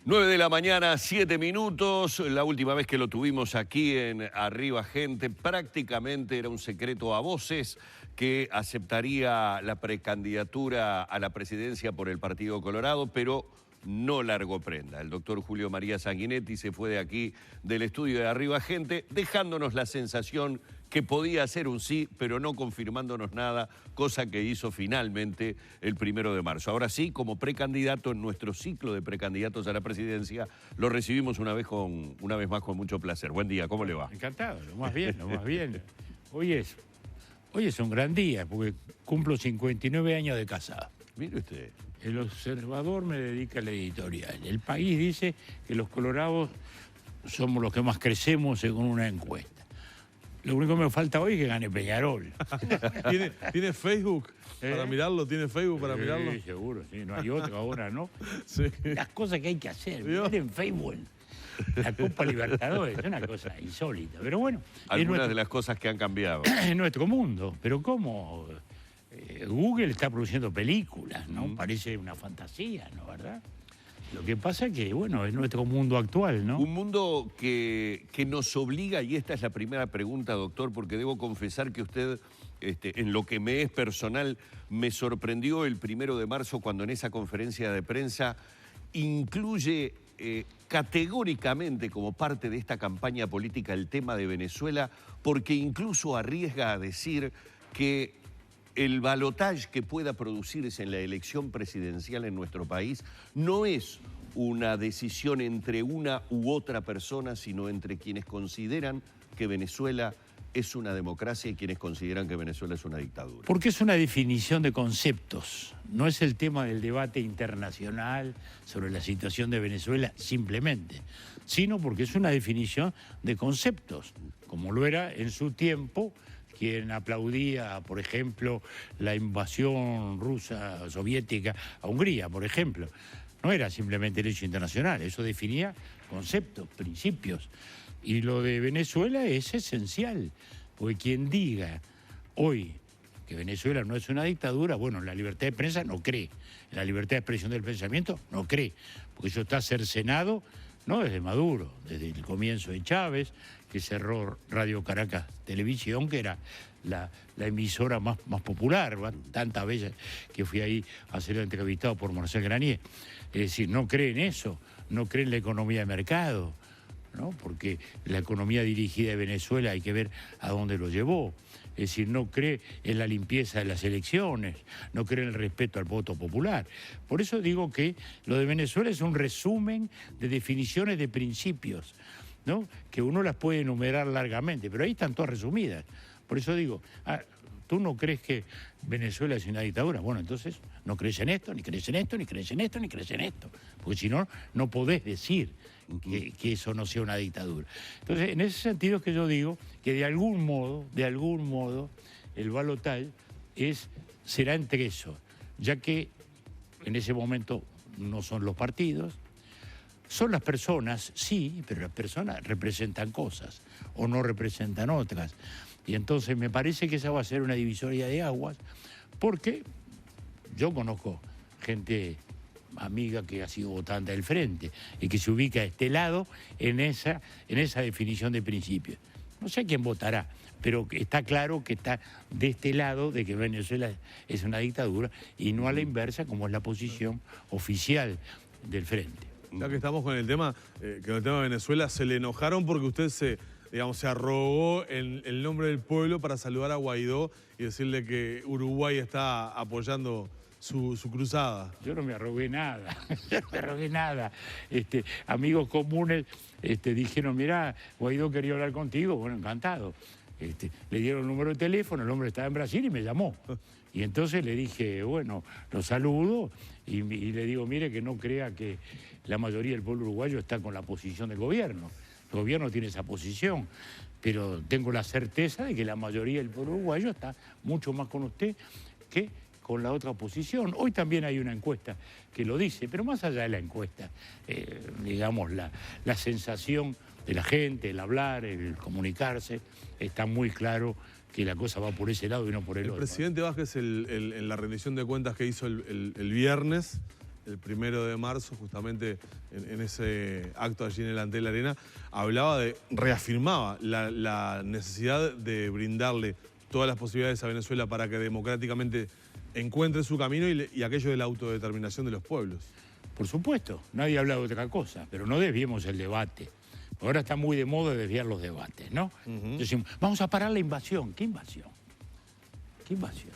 9 de la mañana, 7 minutos. La última vez que lo tuvimos aquí en Arriba Gente, prácticamente era un secreto a voces que aceptaría la precandidatura a la presidencia por el Partido Colorado, pero no largó prenda. El doctor Julio María Sanguinetti se fue de aquí, del estudio de Arriba Gente, dejándonos la sensación que podía ser un sí, pero no confirmándonos nada, cosa que hizo finalmente el 1 de marzo. Ahora sí, como precandidato en nuestro ciclo de precandidatos a la presidencia, lo recibimos una vez más con mucho placer. Buen día, ¿cómo le va? Encantado, lo más bien, lo más bien. Hoy es un gran día, porque cumplo 59 años de casado. Mire usted. El Observador me dedica a la editorial. El País dice que los colorados somos los que más crecemos según una encuesta. Lo único que me falta hoy es que gane Peñarol. ¿Tiene Facebook para mirarlo? ¿Tiene Facebook para mirarlo? Sí, seguro, sí. No hay otro ahora, ¿no? Sí. Las cosas que hay que hacer. ¿Vio? Mirar en Facebook. La Copa Libertadores es una cosa insólita. Pero bueno, Algunas de las cosas que han cambiado. es nuestro mundo. Pero ¿cómo? Google está produciendo películas, ¿no? Parece una fantasía, ¿no? ¿Verdad? Lo que pasa es que, bueno, es nuestro mundo actual, ¿no? Un mundo que nos obliga, y esta es la primera pregunta, doctor, porque debo confesar que usted, en lo que me es personal, me sorprendió el 1 de marzo cuando en esa conferencia de prensa incluye categóricamente como parte de esta campaña política el tema de Venezuela, porque incluso arriesga a decir que el balotaje que pueda producirse en la elección presidencial en nuestro país no es una decisión entre una u otra persona, sino entre quienes consideran que Venezuela es una democracia y quienes consideran que Venezuela es una dictadura. Porque es una definición de conceptos. No es el tema del debate internacional sobre la situación de Venezuela simplemente, sino porque es una definición de conceptos, como lo era en su tiempo quien aplaudía, por ejemplo, la invasión rusa soviética a Hungría, por ejemplo. No era simplemente derecho internacional, eso definía conceptos, principios. Y lo de Venezuela es esencial, porque quien diga hoy que Venezuela no es una dictadura, bueno, en la libertad de prensa no cree, en la libertad de expresión del pensamiento no cree, porque eso está cercenado no desde Maduro, desde el comienzo de Chávez, que cerró Radio Caracas Televisión, que era la emisora más popular, tantas veces que fui ahí a ser entrevistado por Marcel Granier. Es decir, no cree en eso, no cree en la economía de mercado, ¿no? Porque la economía dirigida de Venezuela hay que ver a dónde lo llevó. Es decir, no cree en la limpieza de las elecciones, no cree en el respeto al voto popular. Por eso digo que lo de Venezuela es un resumen de definiciones de principios, ¿no? Que uno las puede enumerar largamente, pero ahí están todas resumidas. Por eso digo, ¿tú no crees que Venezuela es una dictadura? Bueno, entonces no crees en esto, ni crees en esto, ni crees en esto, ni crees en esto. Porque si no, no podés decir que eso no sea una dictadura. Entonces, en ese sentido es que yo digo que de algún modo, el balotaje será entre eso, ya que en ese momento no son los partidos, son las personas, sí, pero las personas representan cosas o no representan otras. Y entonces me parece que esa va a ser una divisoria de aguas, porque yo conozco gente amiga que ha sido votante del Frente y que se ubica a este lado en esa definición de principios. No sé quién votará, pero está claro que está de este lado de que Venezuela es una dictadura y no a la inversa como es la posición oficial del Frente. Ya que estamos con el tema, de Venezuela, se le enojaron porque usted se arrogó el nombre del pueblo para saludar a Guaidó y decirle que Uruguay está apoyando su cruzada. Yo no me arrogué nada, Amigos comunes dijeron, mirá, Guaidó quería hablar contigo, bueno, encantado. Le dieron el número de teléfono, el hombre estaba en Brasil y me llamó. Y entonces le dije, bueno, lo saludo y le digo, mire, que no crea que la mayoría del pueblo uruguayo está con la posición del gobierno. El gobierno tiene esa posición, pero tengo la certeza de que la mayoría del pueblo uruguayo está mucho más con usted que con la otra oposición. Hoy también hay una encuesta que lo dice, pero más allá de la encuesta, digamos, la sensación de la gente, el hablar, el comunicarse, está muy claro que la cosa va por ese lado y no por el otro. El presidente Vázquez, en la rendición de cuentas que hizo el viernes, el 1 de marzo, justamente en ese acto allí en el Antel Arena, reafirmaba la necesidad de brindarle todas las posibilidades a Venezuela para que democráticamente encuentre su camino y aquello de la autodeterminación de los pueblos. Por supuesto, nadie ha hablado de otra cosa, pero no desviemos el debate. Ahora está muy de moda desviar los debates, ¿no? Decimos, vamos a parar la invasión. ¿Qué invasión? ¿Qué invasión?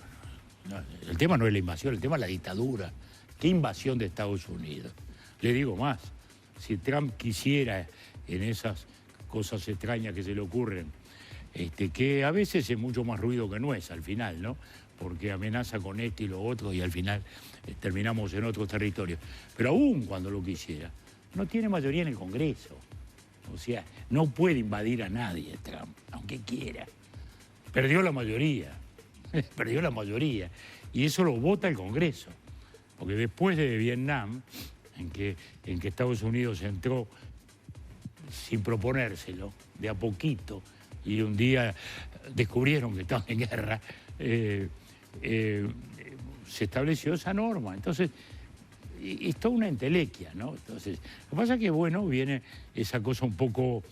No, el tema no es la invasión, el tema es la dictadura. ¿Qué invasión de Estados Unidos? Le digo más, si Trump quisiera en esas cosas extrañas que se le ocurren, que a veces es mucho más ruido que nuez al final, ¿no? Porque amenaza con esto y lo otro y al final terminamos en otros territorios. Pero aún cuando lo quisiera, no tiene mayoría en el Congreso. O sea, no puede invadir a nadie Trump, aunque quiera. Perdió la mayoría, perdió la mayoría. Y eso lo vota el Congreso. Porque después de Vietnam, en que Estados Unidos entró sin proponérselo, de a poquito, y un día descubrieron que estaban en guerra, se estableció esa norma. Entonces, es toda una entelequia, ¿no? Entonces, lo que pasa es que, bueno, viene esa cosa un poco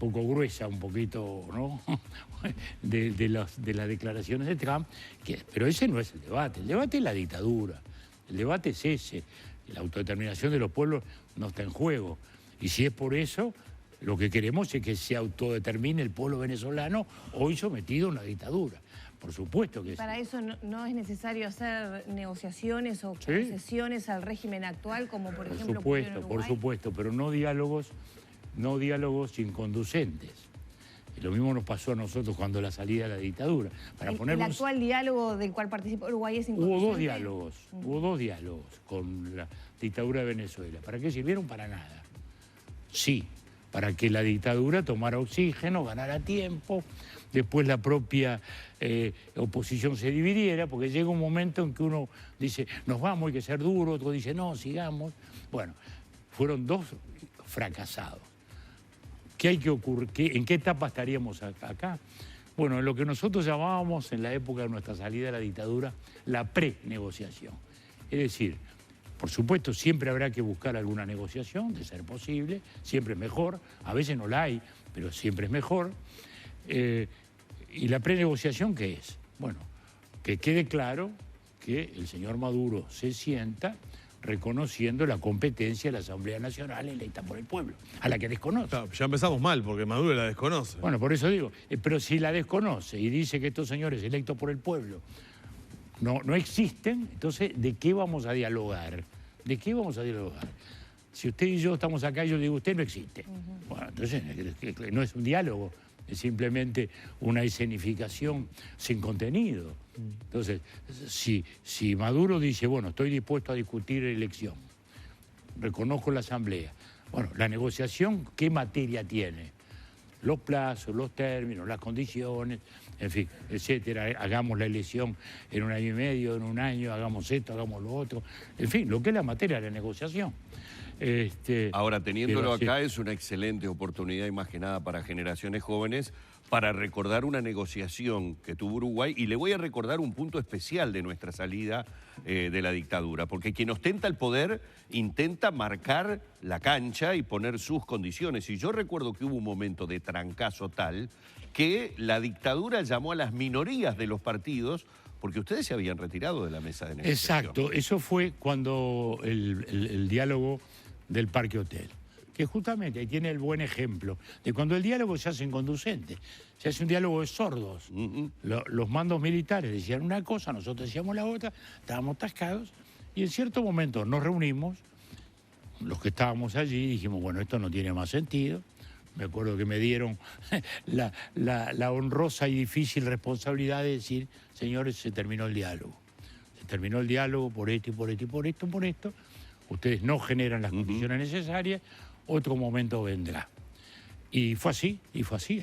gruesa, un poquito, ¿no? de las declaraciones de Trump, pero ese no es el debate es la dictadura, el debate es ese, la autodeterminación de los pueblos no está en juego, y si es por eso, lo que queremos es que se autodetermine el pueblo venezolano hoy sometido a una dictadura. Por supuesto que sí. Para eso no es necesario hacer negociaciones o concesiones al régimen actual, como por ejemplo ocurrió en Uruguay. Por supuesto, pero no diálogos inconducentes. Y lo mismo nos pasó a nosotros cuando la salida de la dictadura. ¿El actual diálogo del cual participó Uruguay es inconducente? Hubo dos diálogos con la dictadura de Venezuela. ¿Para qué sirvieron? Para nada. Sí, para que la dictadura tomara oxígeno, ganara tiempo, después la propia oposición se dividiera, porque llega un momento en que uno dice, nos vamos, hay que ser duro, otro dice, no, sigamos. Bueno, fueron dos fracasados. ¿En qué etapa estaríamos acá? Bueno, en lo que nosotros llamábamos en la época de nuestra salida de la dictadura, la pre-negociación. Es decir, por supuesto, siempre habrá que buscar alguna negociación, de ser posible, siempre es mejor, a veces no la hay, pero siempre es mejor. ¿Y la prenegociación qué es? Bueno, que quede claro que el señor Maduro se sienta reconociendo la competencia de la Asamblea Nacional electa por el pueblo, a la que desconoce. Claro, ya empezamos mal, porque Maduro la desconoce. Bueno, por eso digo, pero si la desconoce y dice que estos señores electos por el pueblo no existen, entonces, ¿de qué vamos a dialogar? ¿De qué vamos a dialogar? Si usted y yo estamos acá y yo digo, usted no existe. Bueno, entonces no es un diálogo, es simplemente una escenificación sin contenido. Entonces, si Maduro dice, bueno, estoy dispuesto a discutir la elección, reconozco la Asamblea, bueno, la negociación, ¿qué materia tiene? Los plazos, los términos, las condiciones, en fin, etcétera. Hagamos la elección en 1 año y medio, en 1 año, hagamos esto, hagamos lo otro. En fin, lo que es la materia de la negociación. Ahora, teniéndolo acá, es una excelente oportunidad, y más que nada para generaciones jóvenes, para recordar una negociación que tuvo Uruguay, y le voy a recordar un punto especial de nuestra salida de la dictadura, porque quien ostenta el poder intenta marcar la cancha y poner sus condiciones, y yo recuerdo que hubo un momento de trancazo tal que la dictadura llamó a las minorías de los partidos, porque ustedes se habían retirado de la mesa de negociación. Exacto, eso fue cuando el diálogo del Parque Hotel, que justamente ahí tiene el buen ejemplo de cuando el diálogo se hace inconducente, se hace un diálogo de sordos. Los mandos militares decían una cosa, nosotros decíamos la otra, estábamos tascados, y en cierto momento nos reunimos, los que estábamos allí, dijimos, bueno, esto no tiene más sentido. Me acuerdo que me dieron la honrosa y difícil responsabilidad de decir, señores, se terminó el diálogo. Se terminó el diálogo por esto y por esto y por esto, por esto. Ustedes no generan las condiciones necesarias, otro momento vendrá. Y fue así,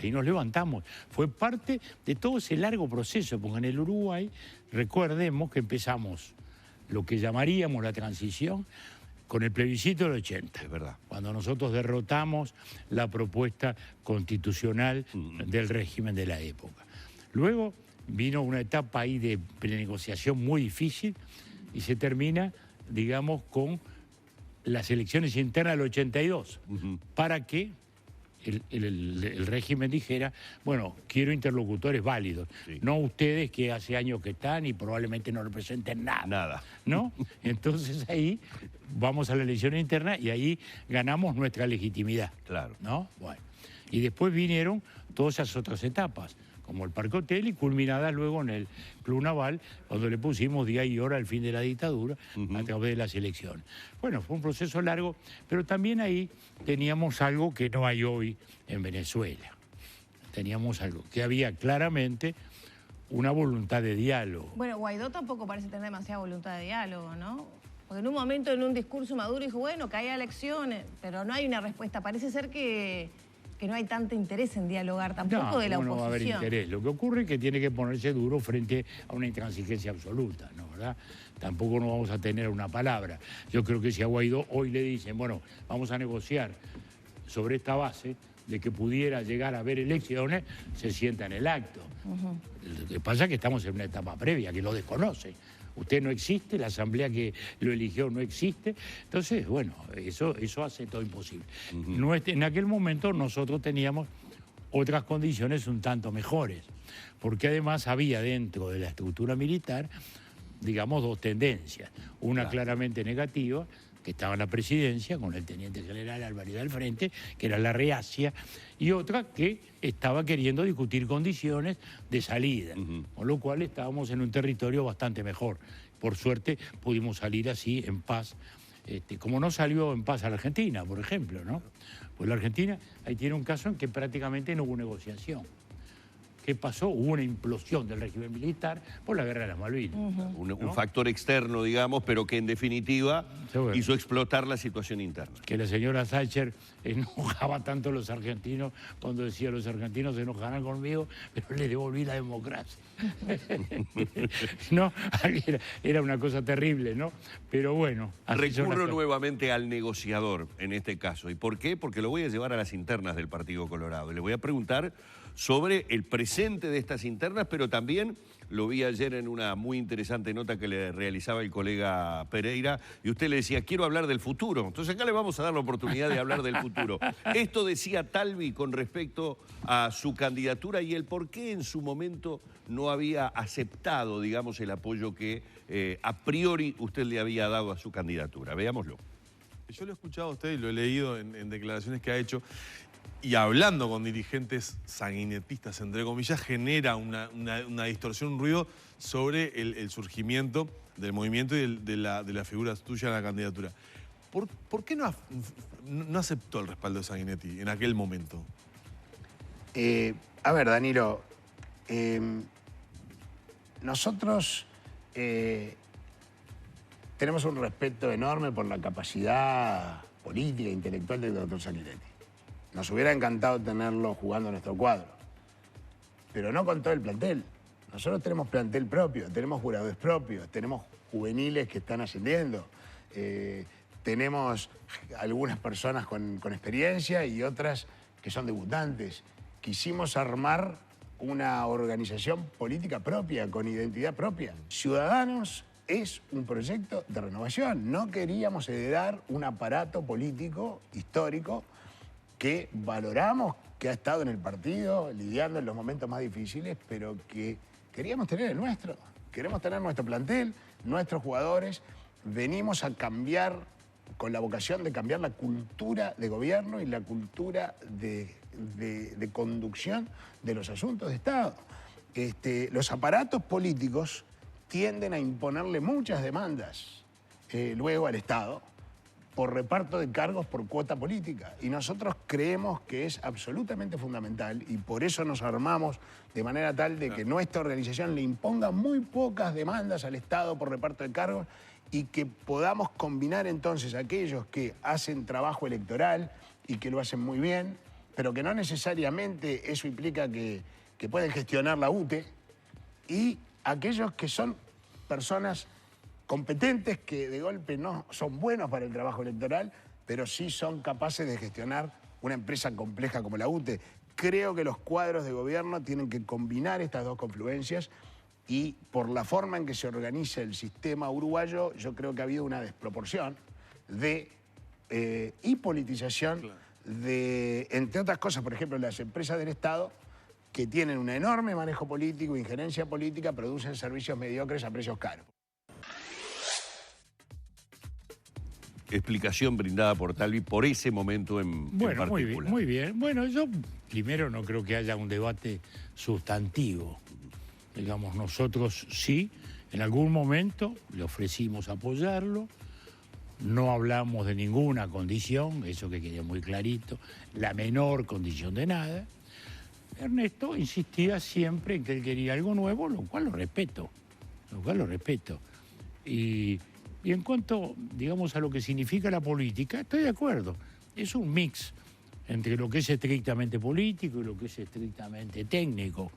ahí nos levantamos. Fue parte de todo ese largo proceso, porque en el Uruguay, recordemos que empezamos lo que llamaríamos la transición con el plebiscito del 80. Es verdad. Cuando nosotros derrotamos la propuesta constitucional del régimen de la época. Luego vino una etapa ahí de negociación muy difícil y se termina digamos, con las elecciones internas del 82, para que el régimen dijera, bueno, quiero interlocutores válidos, no ustedes que hace años que están y probablemente no representen nada. ¿No? Entonces ahí vamos a la elección interna y ahí ganamos nuestra legitimidad. Claro. ¿No? Bueno. Y después vinieron todas esas otras etapas, como el Parque Hotel y culminadas luego en el Club Naval, cuando le pusimos día y hora al fin de la dictadura a través de las elecciones. Bueno, fue un proceso largo, pero también ahí teníamos algo que no hay hoy en Venezuela. Teníamos algo que había claramente una voluntad de diálogo. Bueno, Guaidó tampoco parece tener demasiada voluntad de diálogo, ¿no? Porque en un momento, en un discurso Maduro dijo, bueno, que haya elecciones, pero no hay una respuesta. Parece ser que no hay tanto interés en dialogar tampoco de la oposición. No va a haber interés. Lo que ocurre es que tiene que ponerse duro frente a una intransigencia absoluta, ¿no? ¿Verdad? Tampoco no vamos a tener una palabra. Yo creo que si a Guaidó hoy le dicen, bueno, vamos a negociar sobre esta base de que pudiera llegar a haber elecciones, se sienta en el acto. Lo que pasa es que estamos en una etapa previa, que lo desconoce. Usted no existe, la asamblea que lo eligió no existe. Entonces, bueno, eso hace todo imposible. En aquel momento nosotros teníamos otras condiciones un tanto mejores, porque además había dentro de la estructura militar, digamos, dos tendencias. Una claramente negativa, que estaba en la presidencia, con el teniente general Álvarez al frente, que era la reacia, y otra que estaba queriendo discutir condiciones de salida, con lo cual estábamos en un territorio bastante mejor. Por suerte pudimos salir así en paz, como no salió en paz a la Argentina, por ejemplo, ¿no? Pues la Argentina ahí tiene un caso en que prácticamente no hubo negociación. ¿Qué pasó? Hubo una implosión del régimen militar por la guerra de las Malvinas. Un factor externo, digamos, pero que en definitiva hizo explotar la situación interna. Que la señora Thatcher enojaba tanto a los argentinos cuando decía los argentinos se enojarán conmigo, pero le devolví la democracia. ¿No? Era una cosa terrible, ¿no? Pero bueno. Recurro nuevamente al negociador en este caso. ¿Y por qué? Porque lo voy a llevar a las internas del Partido Colorado. Y le voy a preguntar sobre el presente de estas internas, pero también lo vi ayer en una muy interesante nota que le realizaba el colega Pereira, y usted le decía, quiero hablar del futuro. Entonces acá le vamos a dar la oportunidad de hablar del futuro. Esto decía Talvi con respecto a su candidatura y el por qué en su momento no había aceptado, digamos, el apoyo que a priori usted le había dado a su candidatura. Veámoslo. Yo lo he escuchado a usted y lo he leído en declaraciones que ha hecho. Y hablando con dirigentes sanguinetistas, entre comillas, genera una distorsión, un ruido sobre el surgimiento del movimiento y de la figura tuya en la candidatura. ¿Por qué no aceptó el respaldo de Sanguinetti en aquel momento? A ver, Danilo, nosotros tenemos un respeto enorme por la capacidad política e intelectual del doctor Sanguinetti. Nos hubiera encantado tenerlo jugando en nuestro cuadro, pero no con todo el plantel. Nosotros tenemos plantel propio, tenemos jugadores propios, tenemos juveniles que están ascendiendo, tenemos algunas personas con experiencia y otras que son debutantes. Quisimos armar una organización política propia, con identidad propia. Ciudadanos es un proyecto de renovación. No queríamos heredar un aparato político histórico que valoramos, que ha estado en el partido, lidiando en los momentos más difíciles, pero que queríamos tener el nuestro. Queremos tener nuestro plantel, nuestros jugadores. Venimos a cambiar, con la vocación de cambiar la cultura de gobierno y la cultura de conducción de los asuntos de Estado. Los aparatos políticos tienden a imponerle muchas demandas luego al Estado, por reparto de cargos por cuota política. Y nosotros creemos que es absolutamente fundamental y por eso nos armamos de manera tal de que nuestra organización le imponga muy pocas demandas al Estado por reparto de cargos y que podamos combinar entonces aquellos que hacen trabajo electoral y que lo hacen muy bien, pero que no necesariamente eso implica que pueden gestionar la UTE, y aquellos que son personas competentes que de golpe no son buenos para el trabajo electoral, pero sí son capaces de gestionar una empresa compleja como la UTE. Creo que los cuadros de gobierno tienen que combinar estas dos confluencias Y por la forma en que se organiza el sistema uruguayo, yo creo que ha habido una desproporción de y politización de, entre otras cosas, por ejemplo, las empresas del Estado que tienen un enorme manejo político, injerencia política, producen servicios mediocres a precios caros. Explicación brindada por Talvi por ese momento en Bueno, muy bien, particular. muy bien. Bueno, yo primero no creo que haya un debate sustantivo. Digamos, nosotros sí, en algún momento le ofrecimos apoyarlo, no hablamos de ninguna condición, eso que quede muy clarito, la menor condición de nada. Ernesto insistía siempre en que él quería algo nuevo, lo cual lo respeto, Y en cuanto, digamos, a lo que significa la política, estoy de acuerdo. Es un mix entre lo que es estrictamente político y lo que es estrictamente técnico.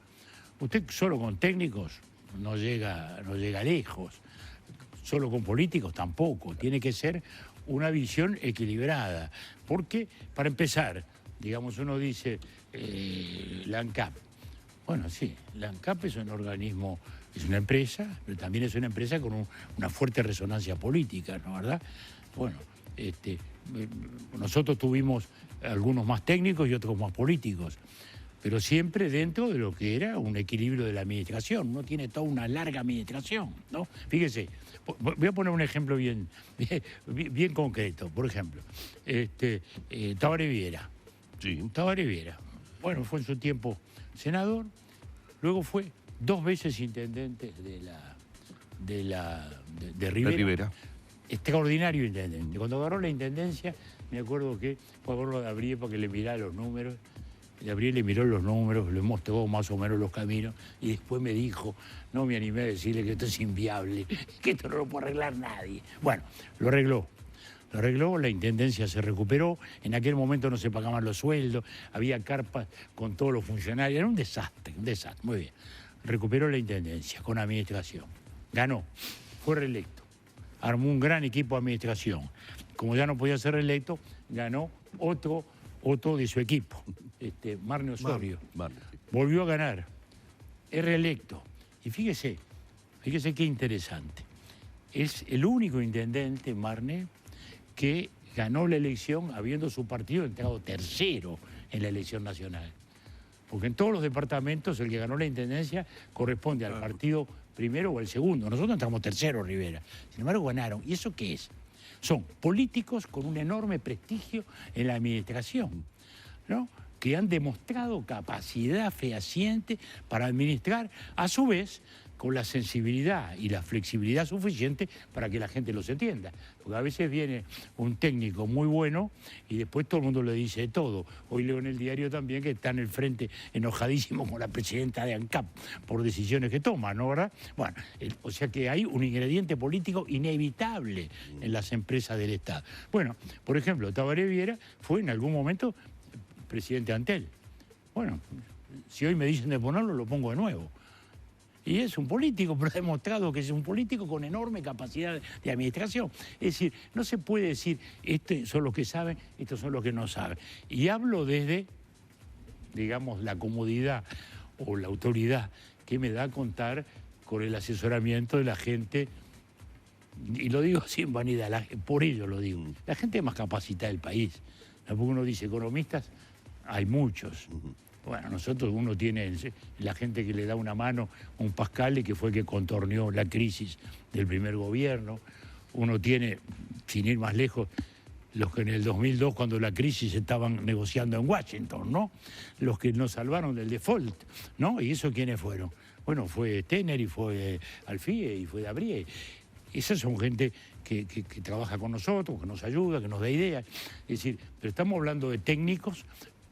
Usted solo con técnicos no llega lejos. Solo con políticos tampoco. Tiene que ser una visión equilibrada. Porque, para empezar, digamos, uno dice la ANCAP. Bueno, sí, la ANCAP es un organismo, es una empresa, pero también es una empresa con una fuerte resonancia política, ¿no? ¿Verdad? Bueno, nosotros tuvimos algunos más técnicos y otros más políticos, pero siempre dentro de lo que era un equilibrio de la administración. Uno tiene toda una larga administración, ¿no? Fíjese, voy a poner un ejemplo bien concreto. Por ejemplo, Tabaré Viera. Sí. Tabaré Viera. Bueno, fue en su tiempo senador, luego fue 2 veces intendente de Rivera. Extraordinario intendente. Cuando agarró la intendencia, me acuerdo que fue a verlo de Gabriel para que le mirara los números. Gabriel le miró los números, le mostró más o menos los caminos y después me dijo, no me animé a decirle que esto es inviable, que esto no lo puede arreglar nadie. Bueno, lo arregló. Lo arregló, la intendencia se recuperó, en aquel momento no se pagaban los sueldos, había carpas con todos los funcionarios, era un desastre, muy bien. Recuperó la intendencia con administración, ganó, fue reelecto, armó un gran equipo de administración. Como ya no podía ser reelecto, ganó otro de su equipo, Marne Osorio. Volvió a ganar, es reelecto. Y fíjese qué interesante, es el único intendente, Marne, que ganó la elección habiendo su partido entrado tercero en la elección nacional. Porque en todos los departamentos el que ganó la intendencia corresponde al partido primero o al segundo. Nosotros entramos tercero, Rivera. Sin embargo, ganaron. ¿Y eso qué es? Son políticos con un enorme prestigio en la administración, ¿no? Que han demostrado capacidad fehaciente para administrar, a su vez, con la sensibilidad y la flexibilidad suficiente para que la gente los entienda. Porque a veces viene un técnico muy bueno y después todo el mundo le dice todo. Hoy leo en el diario también que está en el frente enojadísimo con la presidenta de ANCAP por decisiones que toma, ¿no, verdad? Bueno, o sea que hay un ingrediente político inevitable en las empresas del Estado. Bueno, por ejemplo, Tabaré Viera fue en algún momento presidente de Antel. Bueno, si hoy me dicen de ponerlo, lo pongo de nuevo. Y es un político, pero ha demostrado que es un político con enorme capacidad de administración. Es decir, no se puede decir, estos son los que saben, estos son los que no saben. Y hablo desde, digamos, la comodidad o la autoridad que me da contar con el asesoramiento de la gente, y lo digo sin vanidad, por ello lo digo, la gente más capacitada del país. Porque uno dice, economistas, hay muchos. Bueno, uno tiene la gente que le da una mano, un Pascale, que fue el que contorneó la crisis del primer gobierno. Uno tiene, sin ir más lejos, los que en el 2002, cuando la crisis estaban negociando en Washington, ¿no? Los que nos salvaron del default, ¿no? ¿Y eso quiénes fueron? Bueno, fue Tener y fue Alfie y fue Gabriel. Esas son gente que trabaja con nosotros, que nos ayuda, que nos da ideas. Es decir, pero estamos hablando de técnicos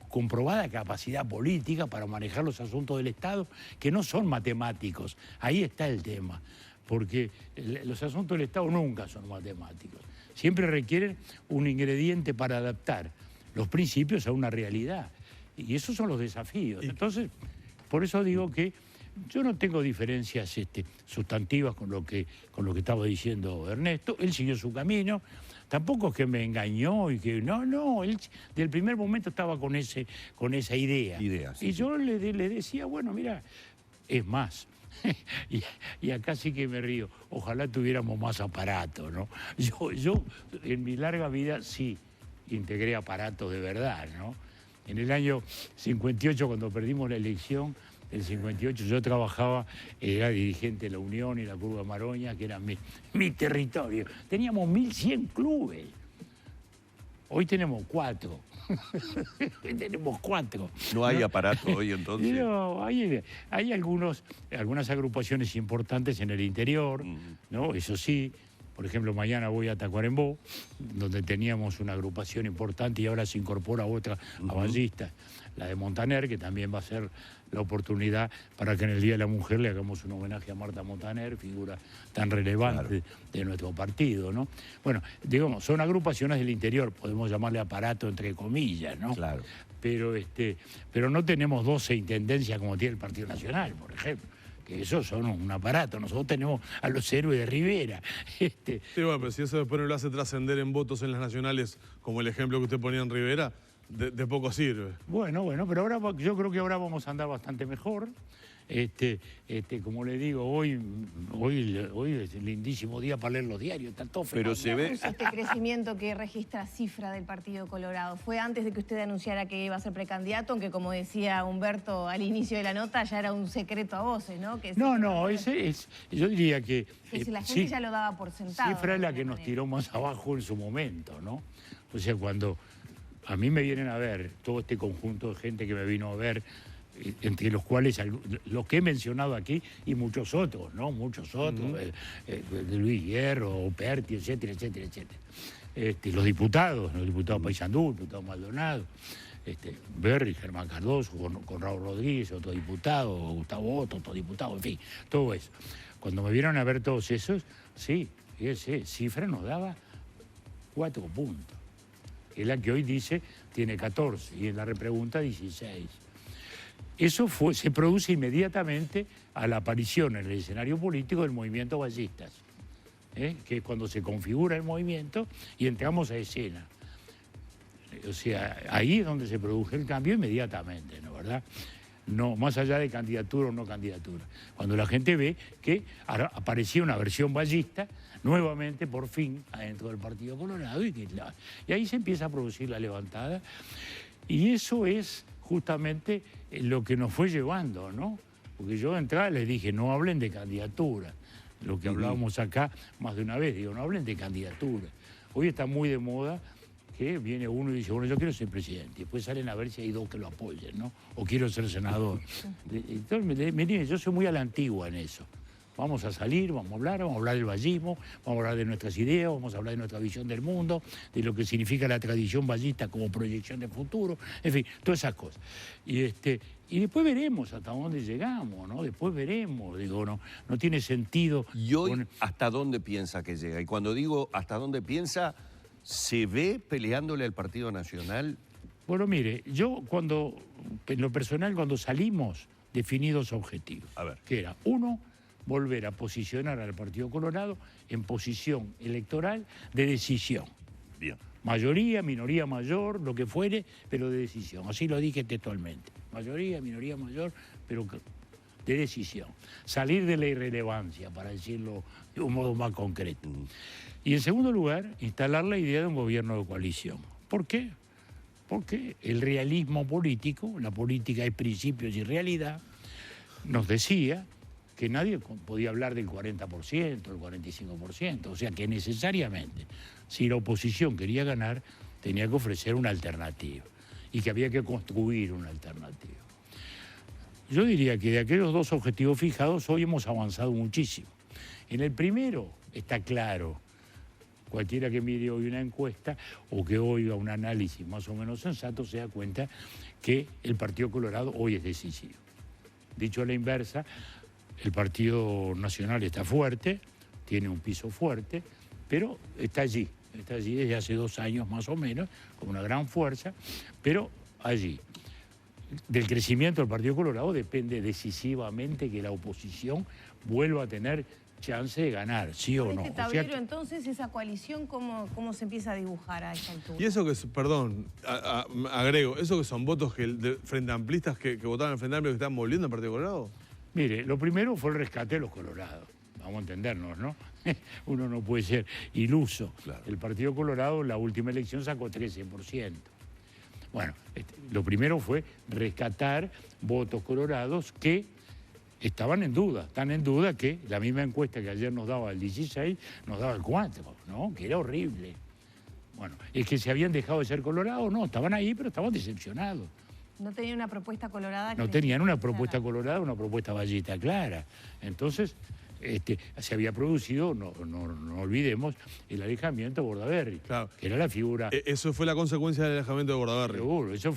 con probada capacidad política para manejar los asuntos del Estado, que no son matemáticos. Ahí está el tema, porque los asuntos del Estado nunca son matemáticos. Siempre requieren un ingrediente para adaptar los principios a una realidad. Y esos son los desafíos. Entonces, por eso digo que yo no tengo diferencias sustantivas con lo que estaba diciendo Ernesto. Él siguió su camino. Tampoco es que me engañó y que... No, él del primer momento estaba con esa idea. Sí. Y yo le decía, bueno, mira, es más, y acá sí que me río. Ojalá tuviéramos más aparatos, ¿no? Yo en mi larga vida sí integré aparatos de verdad, ¿no? En el año 58, cuando perdimos la elección, el 58 yo trabajaba, era dirigente de la Unión y la Curva Maroña, que era mi territorio. Teníamos 1.100 clubes. Hoy tenemos 4. Hoy tenemos 4. No hay aparato hoy entonces. Pero hay algunas agrupaciones importantes en el interior, ¿no? Eso sí. Por ejemplo, mañana voy a Tacuarembó, donde teníamos una agrupación importante y ahora se incorpora otra a Ballistas, la de Montaner, que también va a ser la oportunidad para que en el Día de la Mujer le hagamos un homenaje a Marta Montaner, figura tan relevante de nuestro partido, ¿no? Bueno, digamos, son agrupaciones del interior, podemos llamarle aparato entre comillas, ¿no? Claro. Pero no tenemos 12 intendencias como tiene el Partido Nacional, por ejemplo. Que esos son un aparato. Nosotros tenemos a los héroes de Rivera. Sí, bueno, pero si eso después no lo hace trascender en votos en las nacionales, como el ejemplo que usted ponía en Rivera, de poco sirve. Bueno, pero ahora yo creo que ahora vamos a andar bastante mejor. Como le digo, hoy es el lindísimo día para leer los diarios, está todo Pero se ve... Este crecimiento que registra Cifra del Partido Colorado, ¿fue antes de que usted anunciara que iba a ser precandidato, aunque como decía Humberto al inicio de la nota, ya era un secreto a voces, ¿no? Yo diría que... si la gente ya lo daba por sentado. Cifra es la que nos tiró más abajo en su momento, ¿no? O sea, cuando a mí me vienen a ver, todo este conjunto de gente que me vino a ver, entre los cuales los que he mencionado aquí y muchos otros, ¿no? Muchos otros, Luis Hierro, Perti, etcétera, etcétera, etcétera. Los diputados Paysandú, el diputado Maldonado, Berry, Germán Cardoso, con Raúl Rodríguez, otro diputado, Gustavo Otto, otro diputado, en fin, todo eso. Cuando me vieron a ver todos esos, sí, fíjese, Cifra nos daba 4 puntos. Es la que hoy dice tiene 14 y en la repregunta 16. Eso se produce inmediatamente a la aparición en el escenario político del movimiento Ballistas, que es cuando se configura el movimiento y entramos a escena. O sea, ahí es donde se produjo el cambio inmediatamente, ¿no? ¿Verdad? No, más allá de candidatura o no candidatura. Cuando la gente ve que aparecía una versión ballista, nuevamente, por fin, adentro del Partido Colorado, y ahí se empieza a producir la levantada. Y eso es justamente lo que nos fue llevando, ¿no? Porque yo de entrada les dije, no hablen de candidatura. Lo que hablábamos acá más de una vez, digo, no hablen de candidatura. Hoy está muy de moda que viene uno y dice, bueno, yo quiero ser presidente. Y después salen a ver si hay 2 que lo apoyen, ¿no? O quiero ser senador. Entonces, yo soy muy a la antigua en eso. Vamos a salir, vamos a hablar del vallismo, vamos a hablar de nuestras ideas, vamos a hablar de nuestra visión del mundo, de lo que significa la tradición vallista como proyección de futuro, en fin, todas esas cosas. Y después veremos hasta dónde llegamos, ¿no? Después veremos, digo, no tiene sentido. ¿Y hoy hasta dónde piensa que llega? Y cuando digo hasta dónde piensa, ¿se ve peleándole al Partido Nacional? Bueno, mire, yo en lo personal, cuando salimos, definí 2 objetivos. A ver. Que era, uno, volver a posicionar al Partido Colorado en posición electoral de decisión. Bien. Mayoría, minoría mayor, lo que fuere, pero de decisión. Así lo dije textualmente. Mayoría, minoría mayor, pero de decisión. Salir de la irrelevancia, para decirlo de un modo más concreto. Y en segundo lugar, instalar la idea de un gobierno de coalición. ¿Por qué? Porque el realismo político, la política es principios y realidad, nos decía que nadie podía hablar del 40%, del 45%, o sea que necesariamente, si la oposición quería ganar, tenía que ofrecer una alternativa y que había que construir una alternativa. Yo diría que de aquellos 2 objetivos fijados, hoy hemos avanzado muchísimo. En el primero está claro, cualquiera que mire hoy una encuesta o que oiga un análisis más o menos sensato se da cuenta que el Partido Colorado hoy es decisivo. Dicho a la inversa, el Partido Nacional está fuerte, tiene un piso fuerte, pero está allí desde hace 2 años más o menos, con una gran fuerza, pero allí. Del crecimiento del Partido Colorado depende decisivamente que la oposición vuelva a tener chance de ganar, sí o no. Este tablero, entonces, esa coalición, ¿cómo se empieza a dibujar a esta altura? Y eso que, perdón, agrego, eso que son votos del Frente Amplistas que votaban en el Frente Amplio que están volviendo al Partido Colorado. Mire, lo primero fue el rescate de los colorados. Vamos a entendernos, ¿no? Uno no puede ser iluso. Claro. El Partido Colorado en la última elección sacó 13%. Bueno, lo primero fue rescatar votos colorados que estaban en duda. Tan en duda que la misma encuesta que ayer nos daba el 16, nos daba el 4, ¿no? Que era horrible. Bueno, es que se habían dejado de ser colorados, no, estaban ahí, pero estaban decepcionados. No tenían una propuesta colorada. No tenían una propuesta colorada, una propuesta vallita clara. Entonces, se había producido, no olvidemos, el alejamiento de Bordaberry, Claro. que era la figura... Eso fue la consecuencia del alejamiento de Bordaberry. Seguro, eso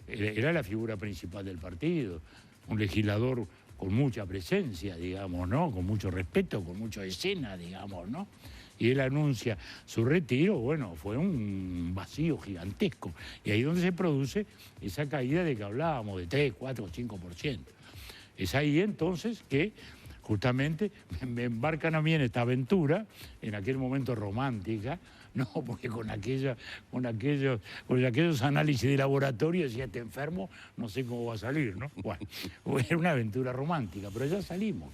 era la figura principal del partido. Un legislador con mucha presencia, digamos, ¿no? Con mucho respeto, con mucha escena, digamos, ¿no? Y él anuncia su retiro, bueno, fue un vacío gigantesco. Y ahí es donde se produce esa caída de que hablábamos, de 3, 4, 5%. Es ahí entonces que justamente me embarcan a mí en esta aventura, en aquel momento romántica, no, porque con aquellos análisis de laboratorio decía, este enfermo, no sé cómo va a salir, ¿no? Bueno, era una aventura romántica, pero ya salimos.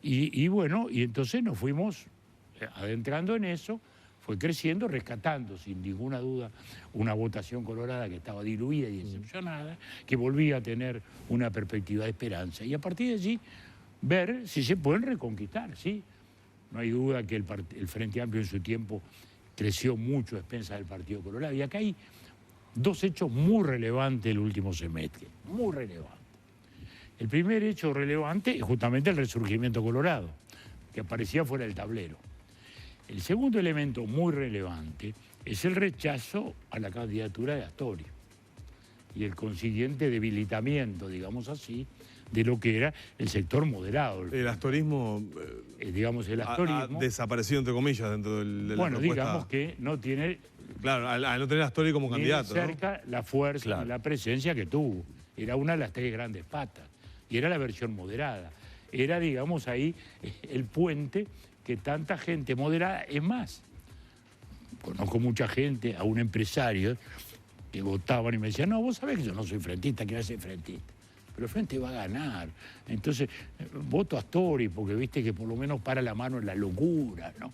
Y bueno, y entonces nos fuimos adentrando en eso, fue creciendo, rescatando sin ninguna duda una votación colorada que estaba diluida y decepcionada, que volvía a tener una perspectiva de esperanza. Y a partir de allí, ver si se pueden reconquistar, ¿sí? No hay duda que el Frente Amplio en su tiempo creció mucho a expensas del Partido Colorado. Y acá hay dos hechos muy relevantes del último semestre, muy relevantes. El primer hecho relevante es justamente el resurgimiento colorado, que aparecía fuera del tablero. El segundo elemento muy relevante es el rechazo a la candidatura de Astori y el consiguiente debilitamiento, digamos así, de lo que era el sector moderado. El astorismo, digamos, el astorismo. ha desaparecido, entre comillas, dentro de la bueno, propuesta. digamos que no tiene... Claro, al no tener a Astori como ni candidato, de cerca la fuerza, Claro. la presencia que tuvo. Era una de las tres grandes patas. Y era la versión moderada. Era, digamos, ahí el puente que tanta gente moderada... Es más, conozco mucha gente, a un empresario, que votaban y me decían, no, vos sabés que yo no soy frentista, que voy a ser frentista. Pero el Frente va a ganar. Entonces, voto a Astori, porque viste que por lo menos para la mano en la locura, ¿no?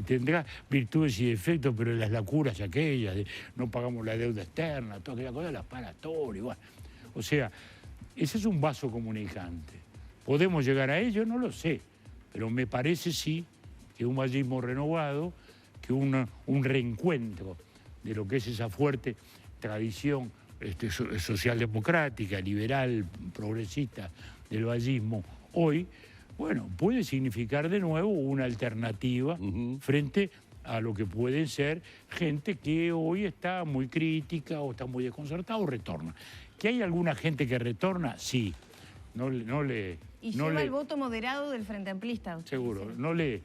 Tendrá virtudes y defectos, pero las locuras aquellas, de no pagamos la deuda externa, todas aquellas cosas las para Astori. Bueno. O sea, ese es un vaso comunicante. ¿Podemos llegar a ello? No lo sé. Pero me parece sí que un vallismo renovado, que un reencuentro de lo que es esa fuerte tradición socialdemocrática, liberal, progresista del vallismo, hoy, bueno, puede significar de nuevo una alternativa frente a lo que puede ser gente que hoy está muy crítica o está muy desconcertada o retorna. ¿Que hay alguna gente que retorna? Sí. Y lleva el voto moderado del Frente Amplista. Seguro. No le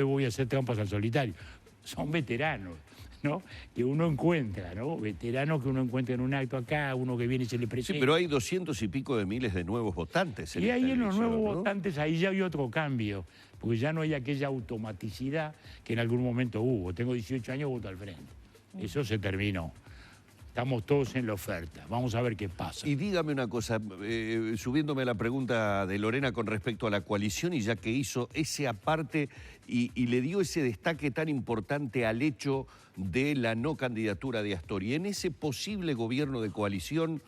voy a hacer trampas al solitario. Son veteranos, ¿no? Que uno encuentra, ¿no? Veteranos que uno encuentra en un acto acá, uno que viene y se le presenta. Sí, pero hay 200 y pico de miles de nuevos votantes. Y ahí en los elección, nuevos ¿no? votantes, ahí ya hay otro cambio, porque ya no hay aquella automaticidad que en algún momento hubo. Tengo 18 años, voto al Frente. Eso se terminó. Estamos todos en la oferta. Vamos a ver qué pasa. Y dígame una cosa, subiéndome a la pregunta de Lorena con respecto a la coalición, y ya que hizo ese aparte y le dio ese destaque tan importante al hecho de la no candidatura de Astori, en ese posible gobierno de coalición,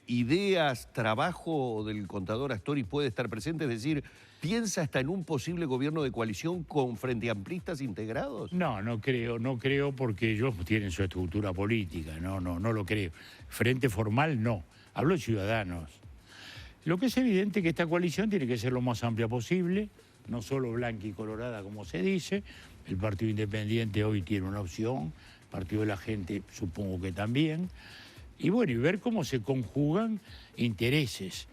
ideas, trabajo del contador Astori puede estar presente, es decir, ¿piensa hasta en un posible gobierno de coalición con frente amplistas integrados? No creo porque ellos tienen su estructura política, no lo creo. Frente formal no, hablo de ciudadanos. Lo que es evidente es que esta coalición tiene que ser lo más amplia posible, no solo blanca y colorada como se dice, el Partido Independiente hoy tiene una opción, el Partido de la Gente supongo que también, y bueno, y ver cómo se conjugan intereses,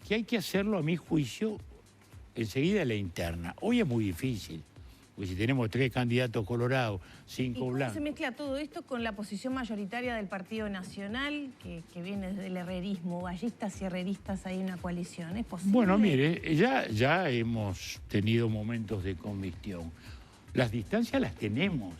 que hay que hacerlo a mi juicio enseguida la interna. Hoy es muy difícil, porque si tenemos 3 candidatos colorados, 5 ¿Y cómo blancos. se mezcla todo esto con la posición mayoritaria del Partido Nacional, que viene desde el herrerismo, vallistas y herreristas, hay una coalición? ¿Es posible? Bueno, mire, ya hemos tenido momentos de convicción. Las distancias las tenemos.